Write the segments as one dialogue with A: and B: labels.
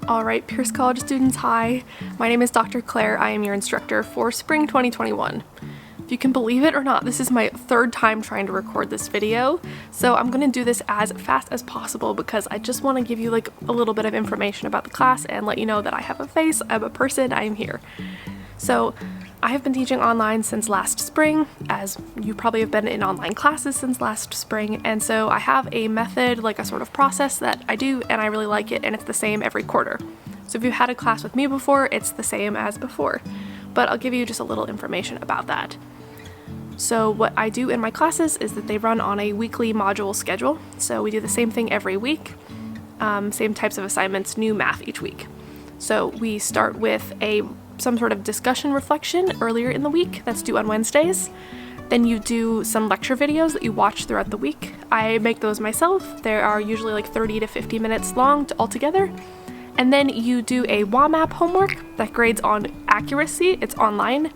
A: Alright, Pierce College students, hi. My name is Dr. Claire. I am your instructor for spring 2021. If you can believe it or not, this is my third time trying to record this video, so I'm going to do this as fast as possible because I just want to give you like a little bit of information about the class and let you know that I have a face, I'm a person, I am here. So I have been teaching online since last spring, as you probably have been in online classes since last spring, and so I have a method, like a sort of process that I do, and I really like it, and it's the same every quarter. So if you've had a class with me before, it's the same as before, but I'll give you just a little information about that. So what I do in my classes is that they run on a weekly module schedule, so we do the same thing every week, same types of assignments, new math each week. So we start with some sort of discussion reflection earlier in the week that's due on Wednesdays. Then you do some lecture videos that you watch throughout the week. I make those myself. They are usually like 30 to 50 minutes long altogether. And then you do a WAMAP homework that grades on accuracy. It's online.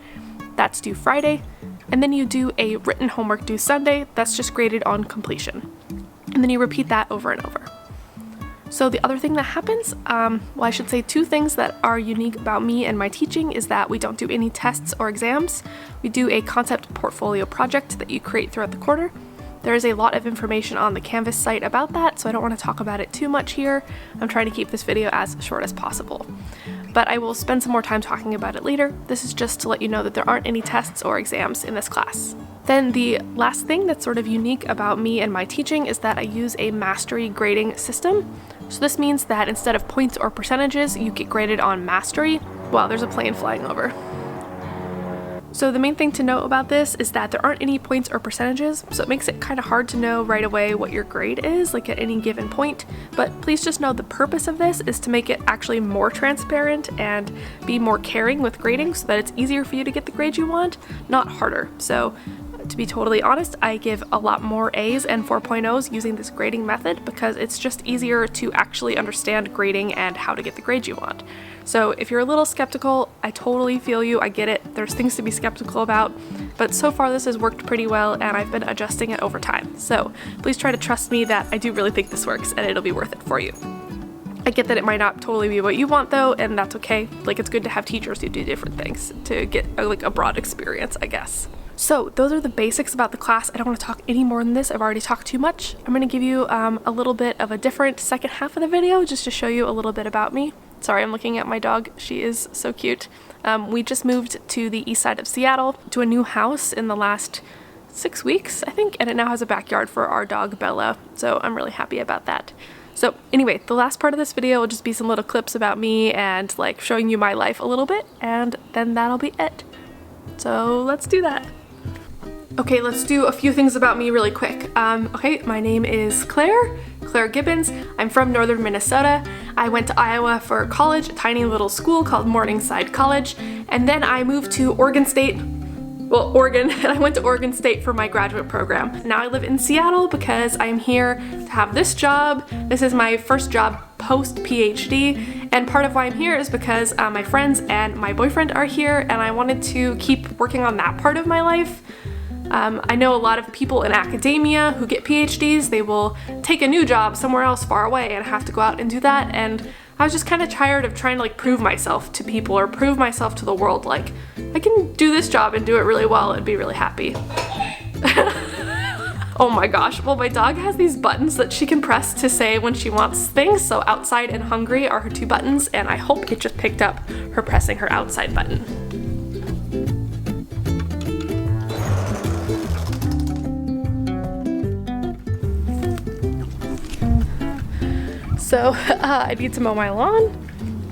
A: That's due Friday. And then you do a written homework due Sunday. That's just graded on completion. And then you repeat that over and over. So the other thing that happens, well, I should say two things that are unique about me and my teaching is that we don't do any tests or exams. We do a concept portfolio project that you create throughout the quarter. There is a lot of information on the Canvas site about that, so I don't want to talk about it too much here. I'm trying to keep this video as short as possible. But I will spend some more time talking about it later. This is just to let you know that there aren't any tests or exams in this class. Then the last thing that's sort of unique about me and my teaching is that I use a mastery grading system. So this means that instead of points or percentages, you get graded on mastery. Wow, there's a plane flying over. So the main thing to note about this is that there aren't any points or percentages, so it makes it kind of hard to know right away what your grade is, like at any given point. But please just know the purpose of this is to make it actually more transparent and be more caring with grading so that it's easier for you to get the grade you want, not harder. So to be totally honest, I give a lot more A's and 4.0s using this grading method because it's just easier to actually understand grading and how to get the grade you want. So if you're a little skeptical, I totally feel you, I get it, there's things to be skeptical about, but so far this has worked pretty well and I've been adjusting it over time. So please try to trust me that I do really think this works and it'll be worth it for you. I get that it might not totally be what you want though, and that's okay. Like, it's good to have teachers who do different things to get a broad experience, I guess. So those are the basics about the class. I don't want to talk any more than this. I've already talked too much. I'm going to give you a little bit of a different second half of the video just to show you a little bit about me. Sorry, I'm looking at my dog. She is so cute. We just moved to the east side of Seattle to a new house in the last 6 weeks, I think, and it now has a backyard for our dog Bella, so I'm really happy about that. So anyway, the last part of this video will just be some little clips about me and like showing you my life a little bit, and then that'll be it. So let's do that. Okay, let's do a few things about me really quick. Okay, my name is Claire Gibbons. I'm from northern Minnesota. I went to Iowa for college, a tiny little school called Morningside College, and then I moved to Oregon, and I went to Oregon State for my graduate program. Now I live in Seattle because I'm here to have this job. This is my first job post-PhD, and part of why I'm here is because my friends and my boyfriend are here, and I wanted to keep working on that part of my life. I know a lot of people in academia who get PhDs, they will take a new job somewhere else far away and have to go out and do that, and I was just kind of tired of trying to like prove myself to people or prove myself to the world, like I can do this job and do it really well and be really happy. Oh my gosh, well my dog has these buttons that she can press to say when she wants things, so outside and hungry are her two buttons, and I hope it just picked up her pressing her outside button. So I need to mow my lawn.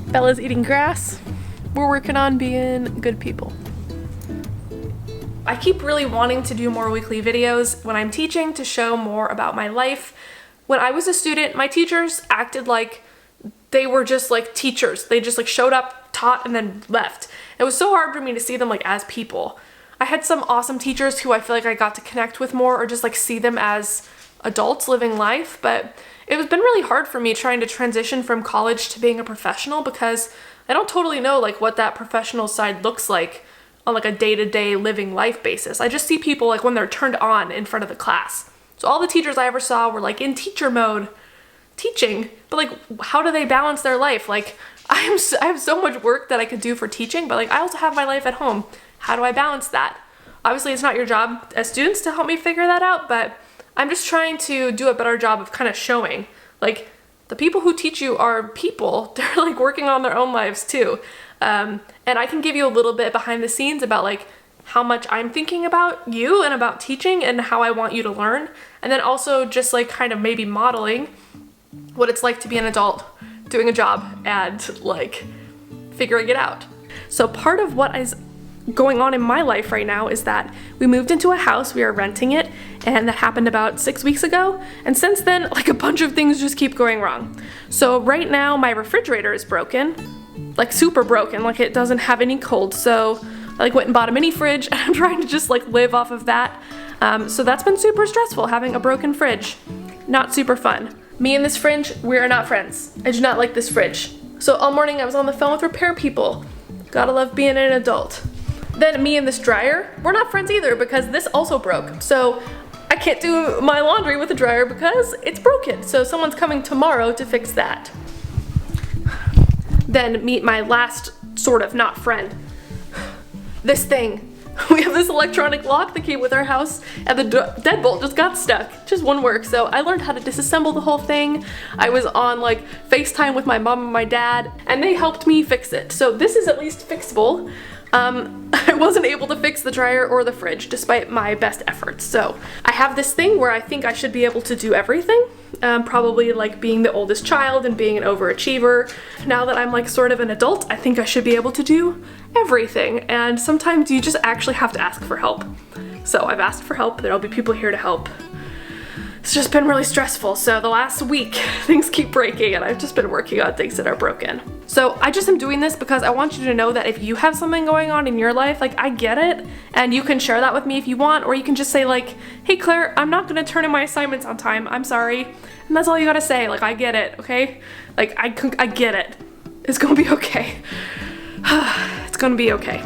A: Bella's eating grass. We're working on being good people. I keep really wanting to do more weekly videos when I'm teaching to show more about my life. When I was a student, my teachers acted like they were just like teachers. They just like showed up, taught, and then left. It was so hard for me to see them like as people. I had some awesome teachers who I feel like I got to connect with more or just like see them as adults living life, but it's been really hard for me trying to transition from college to being a professional because I don't totally know like what that professional side looks like on like a day-to-day living life basis. I just see people like when they're turned on in front of the class. So all the teachers I ever saw were like in teacher mode. teaching, but like, how do they balance their life? Like, I have so much work that I could do for teaching, but like, I also have my life at home. How do I balance that? Obviously, it's not your job as students to help me figure that out, but I'm just trying to do a better job of kind of showing, like, the people who teach you are people. They're like working on their own lives too. And I can give you a little bit behind the scenes about like how much I'm thinking about you and about teaching and how I want you to learn. And then also just like kind of maybe modeling what it's like to be an adult doing a job and like figuring it out. So part of what is going on in my life right now is that we moved into a house, we are renting it, and that happened about 6 weeks ago. And since then, like a bunch of things just keep going wrong. So right now my refrigerator is broken, like super broken, like it doesn't have any cold. So I like went and bought a mini fridge and I'm trying to just like live off of that. So that's been super stressful, having a broken fridge. Not super fun. Me and this fridge, we are not friends. I do not like this fridge. So all morning I was on the phone with repair people. Gotta love being an adult. Then me and this dryer, we're not friends either because this also broke. So I can't do my laundry with the dryer because it's broken. So someone's coming tomorrow to fix that. Then meet my last sort of not friend. This thing. We have this electronic lock that came with our house and the deadbolt just got stuck. It just wouldn't work. So I learned how to disassemble the whole thing. I was on like FaceTime with my mom and my dad and they helped me fix it. So this is at least fixable. I wasn't able to fix the dryer or the fridge despite my best efforts. So I have this thing where I think I should be able to do everything. Probably like being the oldest child and being an overachiever. Now that I'm like sort of an adult, I think I should be able to do everything. And sometimes you just actually have to ask for help. So I've asked for help. There'll be people here to help. It's just been really stressful. So the last week things keep breaking and I've just been working on things that are broken. So I just am doing this because I want you to know that if you have something going on in your life, like I get it and you can share that with me if you want, or you can just say like, hey Claire, I'm not gonna turn in my assignments on time, I'm sorry. And that's all you gotta say, like I get it, okay? Like I get it. It's gonna be okay. It's gonna be okay.